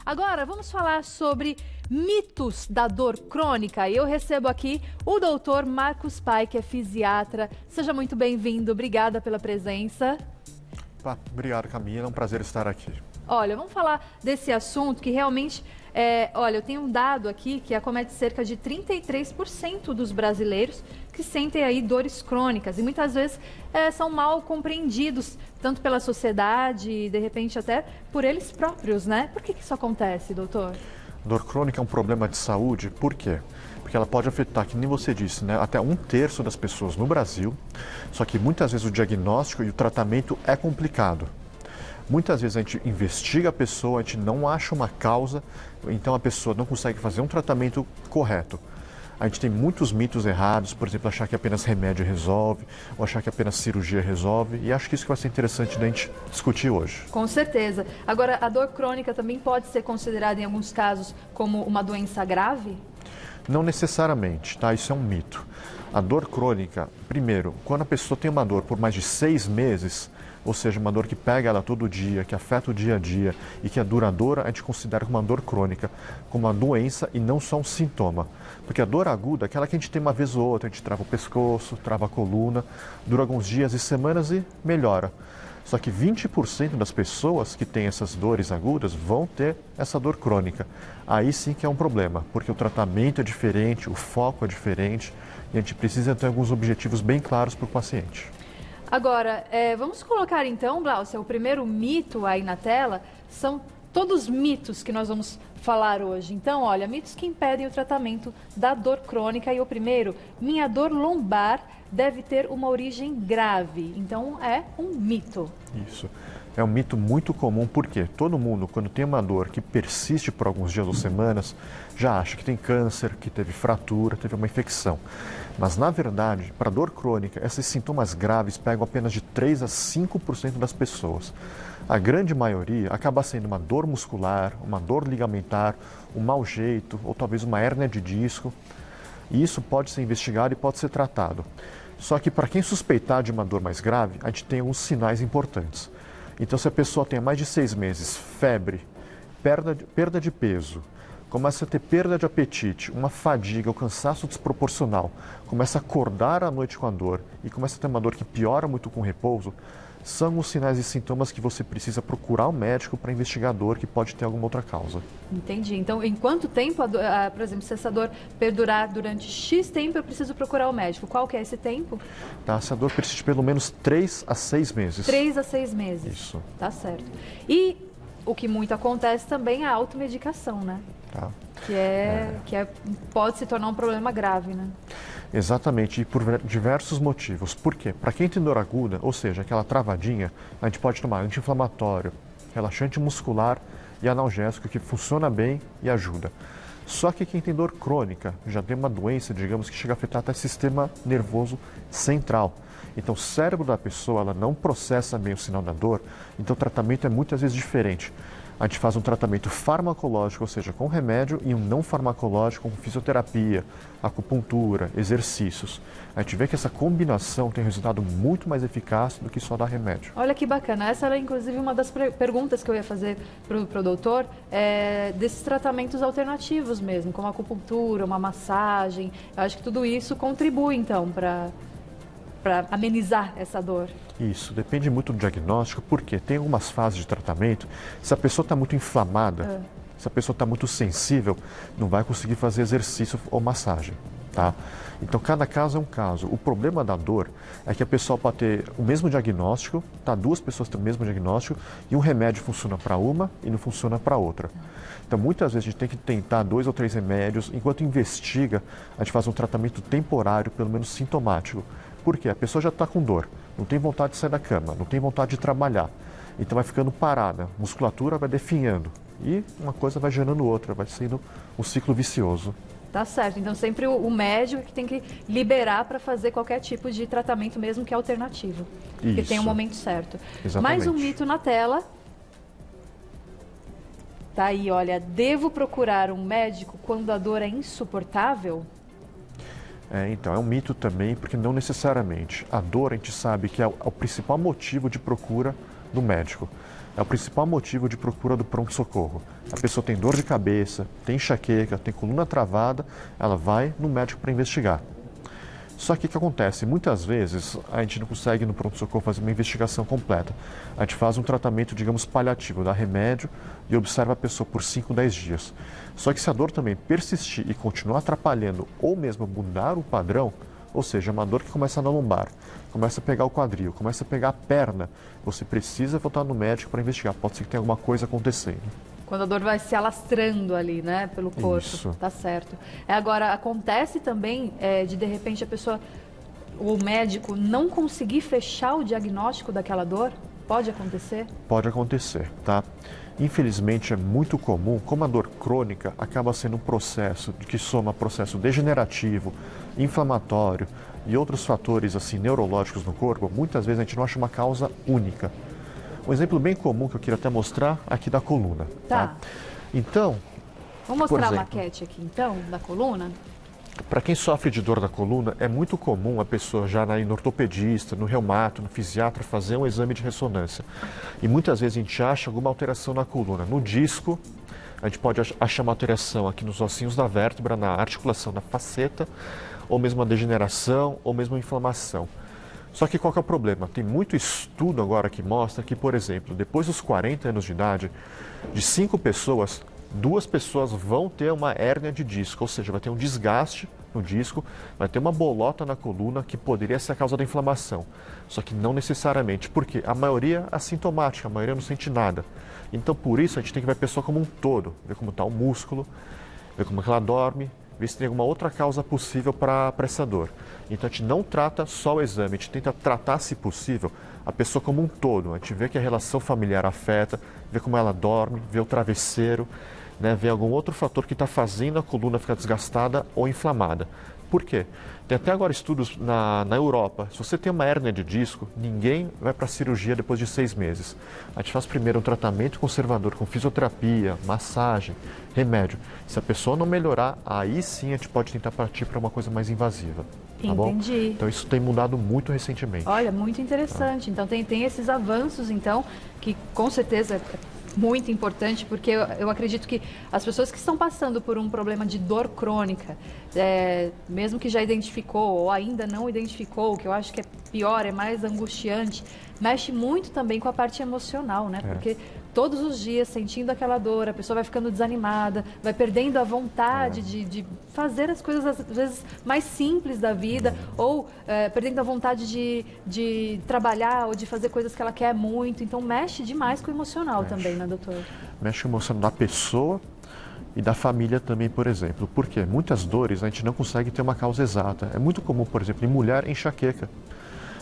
Agora, vamos falar sobre mitos da dor crônica. Eu recebo aqui o doutor Marcos Pai, que é fisiatra. Seja muito bem-vindo, obrigada pela presença. Obrigado, Camila, é um prazer estar aqui. Olha, vamos falar desse assunto que realmente, eu tenho um dado aqui que acomete cerca de 33% dos brasileiros que sentem aí dores crônicas e muitas vezes são mal compreendidos, tanto pela sociedade e de repente até por eles próprios, né? Por que isso acontece, doutor? Dor crônica é um problema de saúde, por quê? Porque ela pode afetar, que nem você disse, né, até 1/3 das pessoas no Brasil, só que muitas vezes o diagnóstico e o tratamento é complicado. Muitas vezes a gente investiga a pessoa, a gente não acha uma causa, então a pessoa não consegue fazer um tratamento correto. A gente tem muitos mitos errados, por exemplo, achar que apenas remédio resolve, ou achar que apenas cirurgia resolve, e acho que isso vai ser interessante da gente discutir hoje. Com certeza. Agora, a dor crônica também pode ser considerada em alguns casos como uma doença grave? Não necessariamente, tá? Isso é um mito. A dor crônica, primeiro, quando a pessoa tem uma dor por mais de 6 meses, ou seja, uma dor que pega ela todo dia, que afeta o dia a dia e que é duradoura, a gente considera como uma dor crônica, como uma doença e não só um sintoma. Porque a dor aguda é aquela que a gente tem uma vez ou outra, a gente trava o pescoço, trava a coluna, dura alguns dias e semanas e melhora. Só que 20% das pessoas que têm essas dores agudas vão ter essa dor crônica. Aí sim que é um problema, porque o tratamento é diferente, o foco é diferente e a gente precisa ter alguns objetivos bem claros para o paciente. Agora, vamos colocar então, Glaucia, o primeiro mito aí na tela, são todos mitos que nós vamos falar hoje. Então, olha, mitos que impedem o tratamento da dor crônica. E o primeiro, minha dor lombar deve ter uma origem grave. Então, é um mito. Isso. É um mito muito comum porque todo mundo, quando tem uma dor que persiste por alguns dias ou semanas, já acha que tem câncer, que teve fratura, teve uma infecção. Mas, na verdade, para dor crônica, esses sintomas graves pegam apenas de 3 a 5% das pessoas. A grande maioria acaba sendo uma dor muscular, uma dor ligamentar, um mau jeito ou talvez uma hérnia de disco. E isso pode ser investigado e pode ser tratado. Só que para quem suspeitar de uma dor mais grave, a gente tem alguns sinais importantes. Então, se a pessoa tem mais de 6 meses, febre, perda de peso, começa a ter perda de apetite, uma fadiga, um cansaço desproporcional, começa a acordar à noite com a dor e começa a ter uma dor que piora muito com o repouso, são os sinais e sintomas que você precisa procurar um médico para investigar a dor, que pode ter alguma outra causa. Entendi. Então, em quanto tempo, por exemplo, se essa dor perdurar durante X tempo, eu preciso procurar o médico? Qual que é esse tempo? Tá, essa dor persiste pelo menos 3 a 6 meses. 3 a 6 meses. Isso. Tá certo. E o que muito acontece também é a automedicação, né? Tá. Pode se tornar um problema grave, né? Exatamente, e por diversos motivos. Por quê? Para quem tem dor aguda, ou seja, aquela travadinha, a gente pode tomar anti-inflamatório, relaxante muscular e analgésico que funciona bem e ajuda. Só que quem tem dor crônica já tem uma doença, digamos, que chega a afetar até o sistema nervoso central. Então o cérebro da pessoa ela não processa bem o sinal da dor, então o tratamento é muitas vezes diferente. A gente faz um tratamento farmacológico, ou seja, com remédio, e um não farmacológico com fisioterapia, acupuntura, exercícios. A gente vê que essa combinação tem um resultado muito mais eficaz do que só dar remédio. Olha que bacana. Essa era, inclusive, uma das perguntas que eu ia fazer para o doutor, desses tratamentos alternativos mesmo, como a acupuntura, uma massagem. Eu acho que tudo isso contribui, então, para amenizar essa dor. Isso, depende muito do diagnóstico, porque tem algumas fases de tratamento, se a pessoa está muito inflamada, se a pessoa está muito sensível, não vai conseguir fazer exercício ou massagem, tá? Então, cada caso é um caso. O problema da dor é que a pessoa pode ter o mesmo diagnóstico, tá? 2 pessoas têm o mesmo diagnóstico e um remédio funciona para uma e não funciona para outra. Então, muitas vezes a gente tem que tentar 2 ou 3 remédios, enquanto investiga, a gente faz um tratamento temporário, pelo menos sintomático. Por quê? A pessoa já está com dor, não tem vontade de sair da cama, não tem vontade de trabalhar. Então vai ficando parada, a musculatura vai definhando e uma coisa vai gerando outra, vai sendo um ciclo vicioso. Tá certo. Então sempre o médico que tem que liberar para fazer qualquer tipo de tratamento, mesmo que alternativo. Porque tem um momento certo. Exatamente. Mais um mito na tela. Tá aí, olha, devo procurar um médico quando a dor é insuportável? Então, é um mito também, porque não necessariamente. A dor, a gente sabe que é o principal motivo de procura do médico. é o principal motivo de procura do pronto-socorro. A pessoa tem dor de cabeça, tem enxaqueca, tem coluna travada, ela vai no médico para investigar. Só que o que acontece? Muitas vezes a gente não consegue no pronto-socorro fazer uma investigação completa. A gente faz um tratamento, digamos, paliativo, dá remédio e observa a pessoa por 5, 10 dias. Só que se a dor também persistir e continuar atrapalhando ou mesmo mudar o padrão, ou seja, uma dor que começa na lombar, começa a pegar o quadril, começa a pegar a perna, você precisa voltar no médico para investigar. Pode ser que tenha alguma coisa acontecendo. Quando a dor vai se alastrando ali, né, pelo corpo. Isso. Tá certo. Agora, acontece também de repente a pessoa, o médico não conseguir fechar o diagnóstico daquela dor? Pode acontecer? Pode acontecer, tá? Infelizmente é muito comum, como a dor crônica acaba sendo um processo que soma processo degenerativo, inflamatório e outros fatores assim neurológicos no corpo, muitas vezes a gente não acha uma causa única. Um exemplo bem comum que eu queria até mostrar aqui da coluna. Tá. Então, vamos mostrar exemplo, a maquete aqui então, da coluna? para quem sofre de dor da coluna, é muito comum a pessoa já ir no ortopedista, no reumato, no fisiatra, fazer um exame de ressonância. E muitas vezes a gente acha alguma alteração na coluna. No disco, a gente pode achar uma alteração aqui nos ossinhos da vértebra, na articulação, na faceta, ou mesmo uma degeneração, ou mesmo uma inflamação. Só que qual que é o problema? Tem muito estudo agora que mostra que, por exemplo, depois dos 40 anos de idade, de 5 pessoas, 2 pessoas vão ter uma hérnia de disco, ou seja, vai ter um desgaste no disco, vai ter uma bolota na coluna que poderia ser a causa da inflamação. Só que não necessariamente, porque a maioria é assintomática, a maioria não sente nada. Então, por isso, a gente tem que ver a pessoa como um todo, ver como está o músculo, ver como ela dorme, ver se tem alguma outra causa possível para essa dor. Então, a gente não trata só o exame, a gente tenta tratar, se possível, a pessoa como um todo. A gente vê que a relação familiar afeta, vê como ela dorme, vê o travesseiro, né, ver algum outro fator que está fazendo a coluna ficar desgastada ou inflamada. Por quê? Tem até agora estudos na Europa. Se você tem uma hérnia de disco, ninguém vai para a cirurgia depois de 6 meses. A gente faz primeiro um tratamento conservador com fisioterapia, massagem, remédio. Se a pessoa não melhorar, aí sim a gente pode tentar partir para uma coisa mais invasiva. Tá bom? Entendi. Então isso tem mudado muito recentemente. Olha, muito interessante. Então tem esses avanços, então, que com certeza muito importante, porque eu acredito que as pessoas que estão passando por um problema de dor crônica, mesmo que já identificou ou ainda não identificou, que eu acho que é pior, é mais angustiante, mexe muito também com a parte emocional, né? Porque todos os dias sentindo aquela dor, a pessoa vai ficando desanimada, vai perdendo a vontade de fazer as coisas às vezes mais simples da vida, ou perdendo a vontade de trabalhar ou de fazer coisas que ela quer muito. Então mexe demais com o emocional também, né, doutor? Mexe com o emocional da pessoa e da família também, por exemplo. Porque muitas dores a gente não consegue ter uma causa exata. É muito comum, por exemplo, em mulher enxaqueca.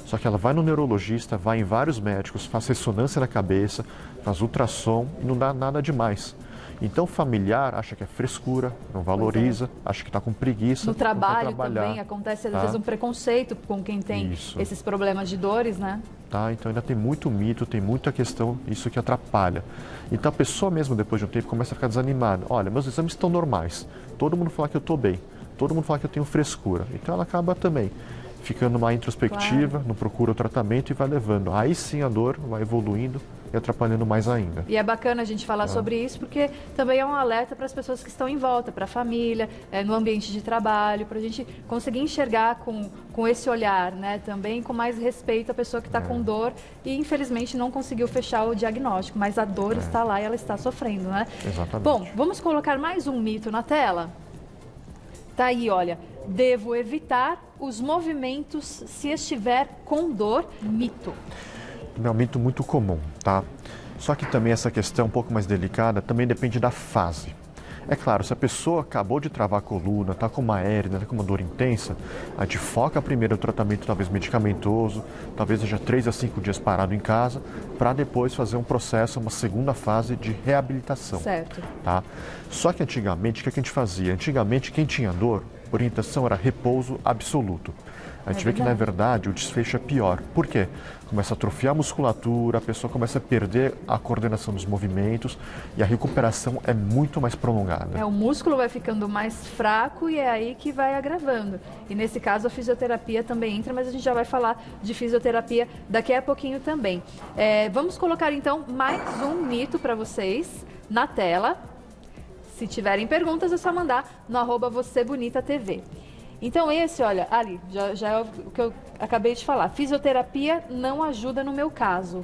Só que ela vai no neurologista, vai em vários médicos, faz ressonância na cabeça, faz ultrassom e não dá nada demais. Então o familiar acha que é frescura, não valoriza, acha que está com preguiça. No trabalho também acontece às vezes um preconceito com quem tem esses problemas de dores, né? Tá, então ainda tem muito mito, tem muita questão, isso que atrapalha. Então a pessoa mesmo, depois de um tempo, começa a ficar desanimada. Olha, meus exames estão normais, todo mundo fala que eu estou bem, todo mundo fala que eu tenho frescura. Então ela acaba também ficando numa introspectiva, não procura o tratamento e vai levando. Aí sim a dor vai evoluindo e atrapalhando mais ainda. E é bacana a gente falar sobre isso, porque também é um alerta para as pessoas que estão em volta, para a família, no ambiente de trabalho, para a gente conseguir enxergar com esse olhar, né? Também com mais respeito à pessoa que está com dor e infelizmente não conseguiu fechar o diagnóstico, mas a dor está lá e ela está sofrendo, né? Exatamente. Bom, vamos colocar mais um mito na tela? Tá aí, olha. Devo evitar os movimentos se estiver com dor. Mito. É um mito muito comum, tá? Só que também essa questão um pouco mais delicada também depende da fase. É claro, se a pessoa acabou de travar a coluna, está com uma hérnia, está com uma dor intensa, a gente foca primeiro no tratamento talvez medicamentoso, talvez seja 3 a 5 dias parado em casa, para depois fazer um processo, uma segunda fase de reabilitação. Certo. Tá? Só que antigamente, o que a gente fazia? Antigamente, quem tinha dor orientação era repouso absoluto. A gente vê que, na verdade, o desfecho é pior. Por quê? Começa a atrofiar a musculatura, a pessoa começa a perder a coordenação dos movimentos e a recuperação é muito mais prolongada. O músculo vai ficando mais fraco e é aí que vai agravando. E nesse caso a fisioterapia também entra, mas a gente já vai falar de fisioterapia daqui a pouquinho também. Vamos colocar então mais um mito para vocês na tela. Se tiverem perguntas é só mandar no @VocêBonitaTV. Então esse, olha, ali, já é o que eu acabei de falar. Fisioterapia não ajuda no meu caso.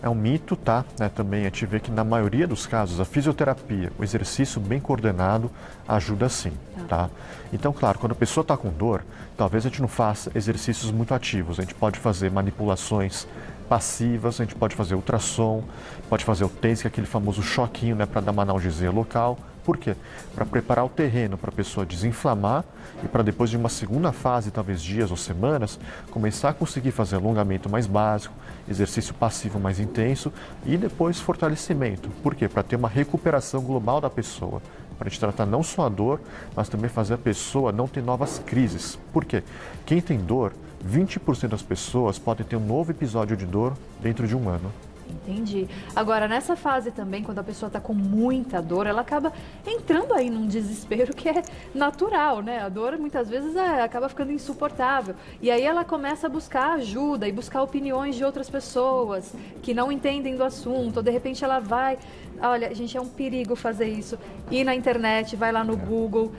É um mito, tá? Também a gente vê que na maioria dos casos a fisioterapia, o exercício bem coordenado ajuda sim, tá? Então, claro, quando a pessoa está com dor, talvez a gente não faça exercícios muito ativos. A gente pode fazer manipulações passivas, a gente pode fazer ultrassom, pode fazer o TENS, que é aquele famoso choquinho, né, para dar uma analgesia local. Por quê? Para preparar o terreno para a pessoa desinflamar e para depois de uma segunda fase, talvez dias ou semanas, começar a conseguir fazer alongamento mais básico, exercício passivo mais intenso e depois fortalecimento. Por quê? Para ter uma recuperação global da pessoa. Para a gente tratar não só a dor, mas também fazer a pessoa não ter novas crises. Por quê? Quem tem dor, 20% das pessoas podem ter um novo episódio de dor dentro de um ano. Entendi. Agora, nessa fase também, quando a pessoa está com muita dor, ela acaba entrando aí num desespero que é natural, né? A dor muitas vezes acaba ficando insuportável. E aí ela começa a buscar ajuda e buscar opiniões de outras pessoas que não entendem do assunto. Ou de repente ela vai... Olha, gente, é um perigo fazer isso. Ir na internet, vai lá no Google.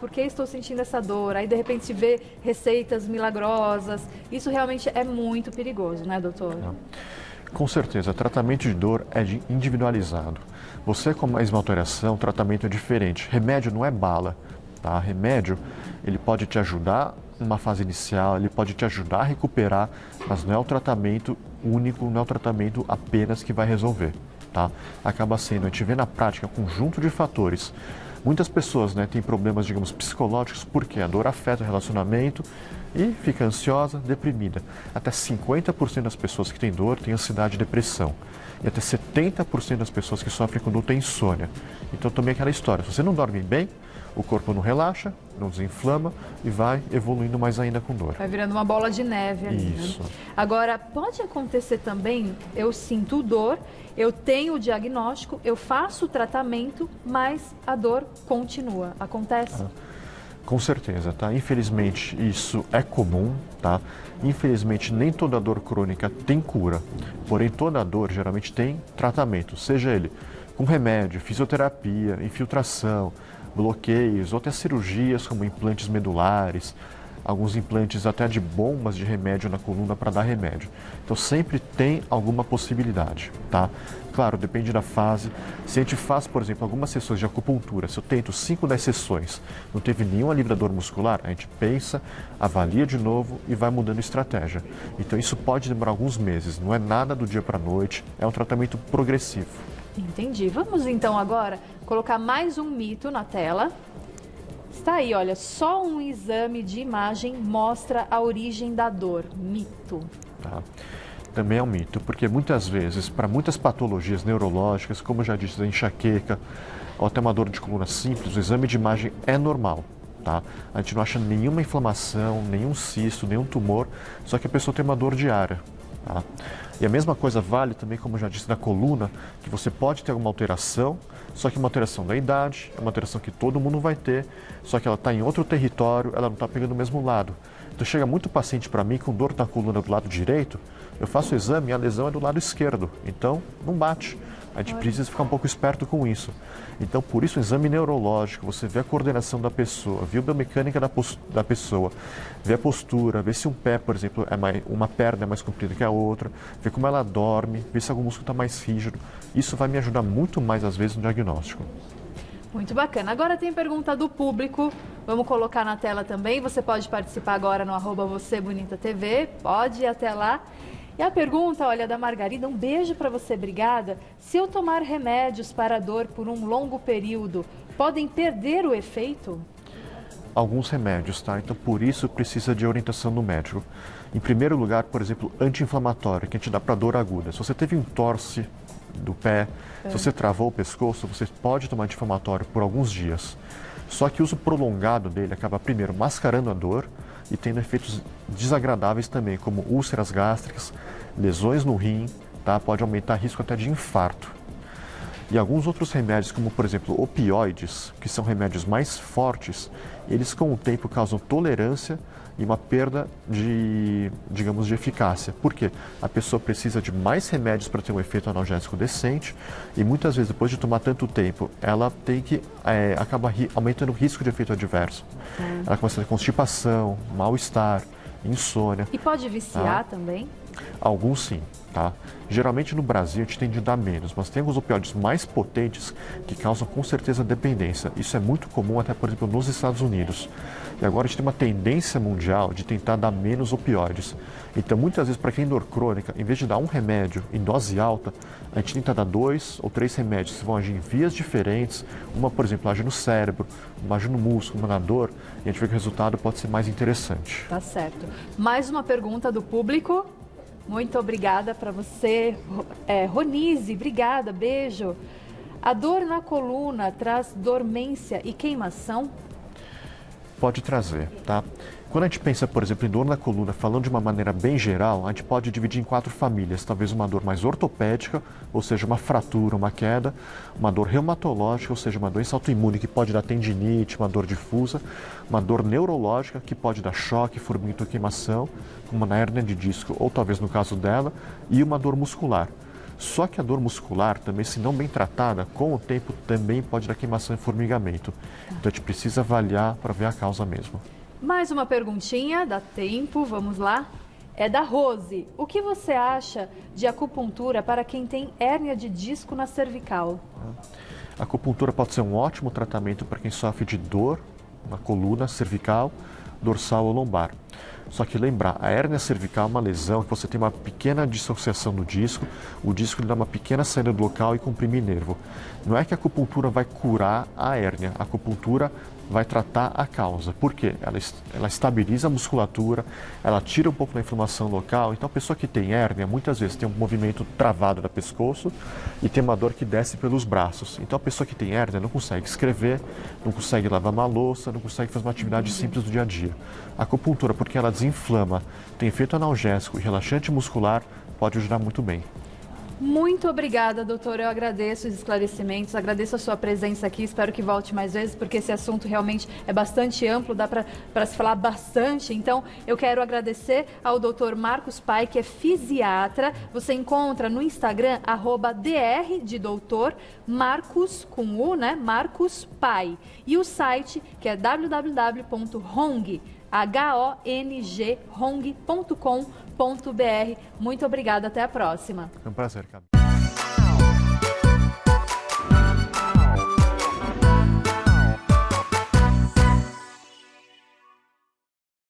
Por que estou sentindo essa dor? Aí de repente se vê receitas milagrosas. Isso realmente é muito perigoso, né, doutor? Com certeza, tratamento de dor é individualizado. Você com mais uma alteração, o tratamento é diferente. Remédio não é bala, tá? Remédio, ele pode te ajudar numa fase inicial, ele pode te ajudar a recuperar, mas não é o tratamento único, não é o tratamento apenas que vai resolver, tá? Acaba sendo, a gente vê na prática, um conjunto de fatores. Muitas pessoas, né, têm problemas, digamos, psicológicos, porque a dor afeta o relacionamento e fica ansiosa, deprimida. Até 50% das pessoas que têm dor têm ansiedade e depressão. E até 70% das pessoas que sofrem com dor têm insônia. Então também é aquela história, se você não dorme bem, o corpo não relaxa, não desinflama e vai evoluindo mais ainda com dor. Vai virando uma bola de neve ali. Isso. Né? Agora, pode acontecer também, eu sinto dor, eu tenho o diagnóstico, eu faço o tratamento, mas a dor continua. Acontece? Com certeza, tá? Infelizmente isso é comum, tá? Infelizmente nem toda dor crônica tem cura, porém toda dor geralmente tem tratamento, seja ele com remédio, fisioterapia, infiltração, bloqueios, ou até cirurgias como implantes medulares, alguns implantes até de bombas de remédio na coluna para dar remédio. Então sempre tem alguma possibilidade, tá? Claro, depende da fase. Se a gente faz, por exemplo, algumas sessões de acupuntura, se eu tento 5, 10 sessões, não teve nenhum alívio da dor muscular, a gente pensa, avalia de novo e vai mudando estratégia. Então isso pode demorar alguns meses, não é nada do dia para a noite, é um tratamento progressivo. Entendi. Vamos então agora colocar mais um mito na tela. Está aí, olha, só um exame de imagem mostra a origem da dor. Mito. Tá. Também é um mito, porque muitas vezes, para muitas patologias neurológicas, como eu já disse, a enxaqueca ou até uma dor de coluna simples, o exame de imagem é normal, tá? A gente não acha nenhuma inflamação, nenhum cisto, nenhum tumor, só que a pessoa tem uma dor diária, tá? E a mesma coisa vale também, como eu já disse, da coluna, que você pode ter alguma alteração, só que uma alteração da idade, é uma alteração que todo mundo vai ter, só que ela está em outro território, ela não está pegando o mesmo lado. Então chega muito paciente para mim com dor na coluna do lado direito, eu faço o exame e a lesão é do lado esquerdo, então não bate. A gente precisa ficar um pouco esperto com isso. Então, por isso, o exame neurológico, você vê a coordenação da pessoa, vê a biomecânica da pessoa, vê a postura, vê se um pé, por exemplo, uma perna é mais comprida que a outra, vê como ela dorme, vê se algum músculo está mais rígido. Isso vai me ajudar muito mais, às vezes, no diagnóstico. Muito bacana. Agora tem pergunta do público. Vamos colocar na tela também. Você pode participar agora no @VocêBonitaTV. Pode ir até lá. E a pergunta, olha, da Margarida, um beijo para você, obrigada. Se eu tomar remédios para a dor por um longo período, podem perder o efeito? Alguns remédios, tá? Então, por isso, precisa de orientação do médico. Em primeiro lugar, por exemplo, anti-inflamatório, que a gente dá para dor aguda. Se você teve um torce do pé, se você travou o pescoço, você pode tomar anti-inflamatório por alguns dias. Só que o uso prolongado dele acaba, primeiro, mascarando a dor e tendo efeitos desagradáveis também, como úlceras gástricas, lesões no rim, tá? Pode aumentar o risco até de infarto. E alguns outros remédios, como por exemplo opioides, que são remédios mais fortes, eles com o tempo causam tolerância e uma perda de, digamos, de eficácia. Por quê? A pessoa precisa de mais remédios para ter um efeito analgésico decente e muitas vezes, depois de tomar tanto tempo, ela tem que acaba aumentando o risco de efeito adverso. Ela começa a ter constipação, mal-estar, insônia. E pode viciar também? Alguns sim, tá? Geralmente no Brasil a gente tende a dar menos, mas tem alguns opioides mais potentes que causam com certeza dependência. Isso é muito comum até, por exemplo, nos Estados Unidos. E agora a gente tem uma tendência mundial de tentar dar menos opioides. Então, muitas vezes, para quem tem dor crônica, em vez de dar um remédio em dose alta, a gente tenta dar 2 ou 3 remédios que vão agir em vias diferentes. Uma, por exemplo, age no cérebro, uma age no músculo, uma na dor, e a gente vê que o resultado pode ser mais interessante. Tá certo. Mais uma pergunta do público. Muito obrigada para você, Ronise, obrigada, beijo. A dor na coluna traz dormência e queimação? Pode trazer, tá? Quando a gente pensa, por exemplo, em dor na coluna, falando de uma maneira bem geral, a gente pode dividir em 4 famílias. Talvez uma dor mais ortopédica, ou seja, uma fratura, uma queda, uma dor reumatológica, ou seja, uma doença autoimune que pode dar tendinite, uma dor difusa, uma dor neurológica que pode dar choque, formigamento ou queimação, como na hérnia de disco, ou talvez no caso dela, e uma dor muscular. Só que a dor muscular, também se não bem tratada, com o tempo também pode dar queimação e formigamento. Então a gente precisa avaliar para ver a causa mesmo. Mais uma perguntinha, dá tempo, vamos lá. É da Rose. O que você acha de acupuntura para quem tem hérnia de disco na cervical? A acupuntura pode ser um ótimo tratamento para quem sofre de dor na coluna cervical, dorsal ou lombar. Só que lembrar, a hérnia cervical é uma lesão que você tem uma pequena dissociação do disco, o disco lhe dá uma pequena saída do local e comprime nervo. Não é que a acupuntura vai curar a hérnia, a acupuntura vai tratar a causa. Por quê? Ela estabiliza a musculatura, ela tira um pouco da inflamação local. Então a pessoa que tem hérnia, muitas vezes tem um movimento travado do pescoço e tem uma dor que desce pelos braços. Então a pessoa que tem hérnia não consegue escrever, não consegue lavar uma louça, não consegue fazer uma atividade simples do dia a dia. A acupuntura, porque ela desinflama, tem efeito analgésico e relaxante muscular, pode ajudar muito bem. Muito obrigada, doutor. Eu agradeço os esclarecimentos, agradeço a sua presença aqui. Espero que volte mais vezes, porque esse assunto realmente é bastante amplo, dá para se falar bastante. Então, eu quero agradecer ao doutor Marcos Pai, que é fisiatra. Você encontra no Instagram, @dr de doutor, Marcos, com U, né? Marcos Pai. E o site, que é www.hong.com.br. Muito obrigada, até a próxima. É um prazer, cara.